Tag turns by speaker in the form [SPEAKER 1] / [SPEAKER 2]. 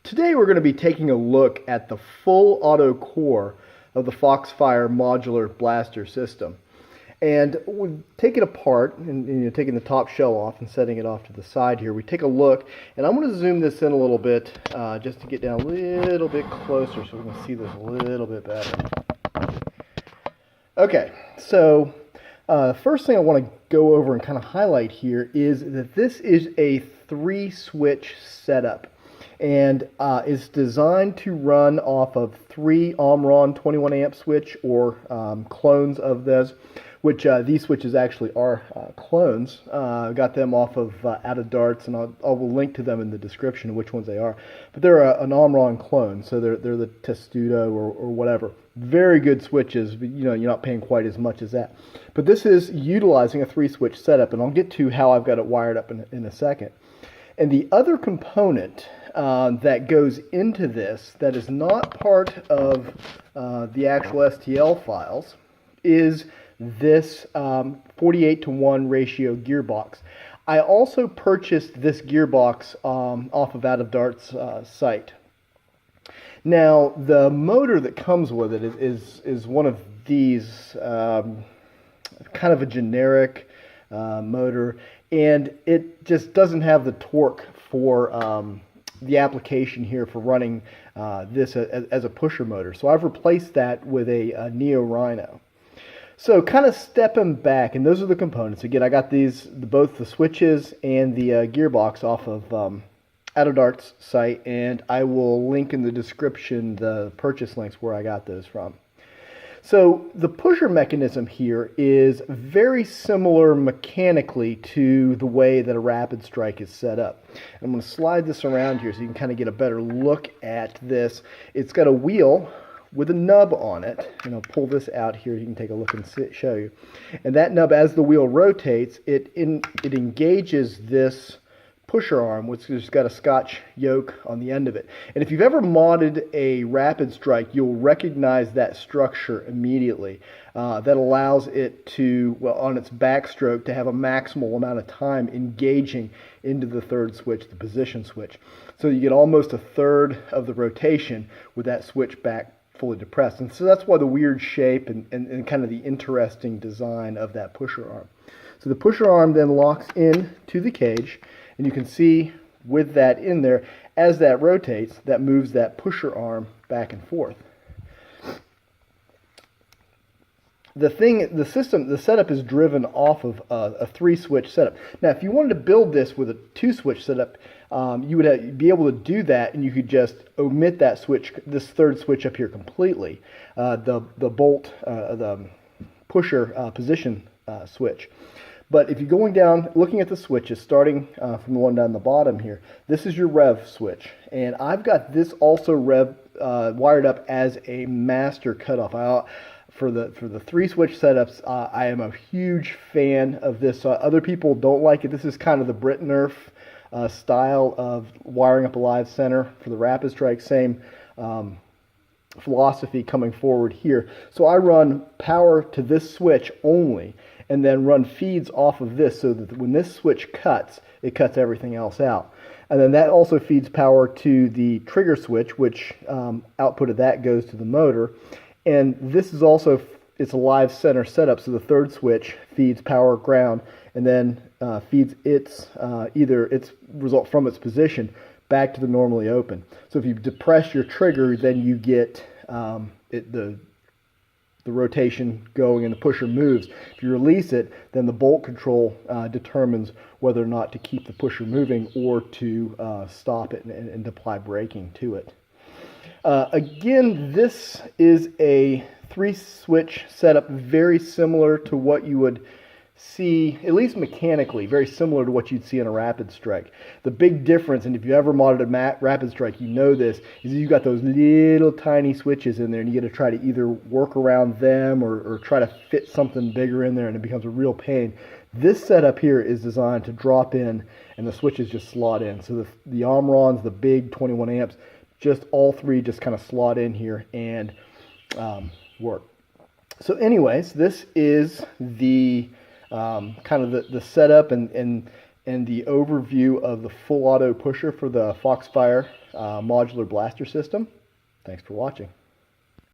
[SPEAKER 1] Today we're going to be taking a look at the full auto core of the Foxfire modular blaster system. And we take it apart and taking the top shell off and setting it off to the side here. We take a look, and I'm going to zoom this in a little bit just to get down a little bit closer so we can see this a little bit better. Okay, so the first thing I want to go over and kind of highlight here is that this is a 3-switch setup, and is designed to run off of 3 Omron 21 amp switch or clones of those, which these switches actually are clones. Got them off of out of darts, and I will link to them in the description of which ones they are. But they're an Omron clone, so they're the Testudo or whatever. Very good switches, but you're not paying quite as much as that. But this is utilizing a 3-switch setup, and I'll get to how I've got it wired up in a second. And the other component that goes into this that is not part of the actual STL files is this 48:1 ratio gearbox. I also purchased this gearbox off of Out of Dart's site. Now, the motor that comes with it is one of these, kind of a generic motor, and it just doesn't have the torque for the application here for running this as a pusher motor. So I've replaced that with a Neo Rhino. So kind of stepping back, and those are the components. Again, I got both the switches and the gearbox off of Out of Dart's site, and I will link in the description the purchase links where I got those from. So the pusher mechanism here is very similar mechanically to the way that a Rapid Strike is set up. I'm going to slide this around here so you can kind of get a better look at this. It's got a wheel with a nub on it, and I'll pull this out here. You can take a look and show you. And that nub, as the wheel rotates, it engages this pusher arm, which has got a Scotch yoke on the end of it. And if you've ever modded a Rapid Strike, you'll recognize that structure immediately. That allows it to, well, on its backstroke, to have a maximal amount of time engaging into the third switch, the position switch. So you get almost a third of the rotation with that switch back fully depressed. And so that's why the weird shape and kind of the interesting design of that pusher arm. So the pusher arm then locks in to the cage, and you can see with that in there, as that rotates, that moves that pusher arm back and forth. The setup is driven off of a 3-switch setup. Now, if you wanted to build this with a 2-switch setup, you would be able to do that, and you could just omit that switch, this third switch up here completely, the bolt, the pusher position switch. But if you're going down, looking at the switches, starting from the one down the bottom here, this is your rev switch. And I've got this also wired up as a master cutoff. For the 3-switch setups, I am a huge fan of this. Other people don't like it. This is kind of the Brit Nerf style of wiring up a live center for the Rapid Strike. Same philosophy coming forward here. So I run power to this switch only, and then run feeds off of this so that when this switch cuts, it cuts everything else out. And then that also feeds power to the trigger switch, which output of that goes to the motor. And this is also, it's a live center setup, so the third switch feeds power ground, and then feeds either its result from its position back to the normally open. So if you depress your trigger, then you get the rotation going and the pusher moves. If you release it, then the bolt control determines whether or not to keep the pusher moving or to stop it and apply braking to it. Again, this is a 3-switch setup, very similar to what you would see, at least mechanically, very similar to what you'd see in a Rapid Strike. The big difference, and if you ever modded a Rapid Strike, you know this, is you've got those little tiny switches in there, and you got to try to either work around them or try to fit something bigger in there, and it becomes a real pain. This setup here is designed to drop in, and the switches just slot in. So the Omrons, the big 21 amps, just all 3 just kind of slot in here and work. So anyways, this is the kind of the setup and the overview of the full auto pusher for the Foxfire modular blaster system. Thanks for watching.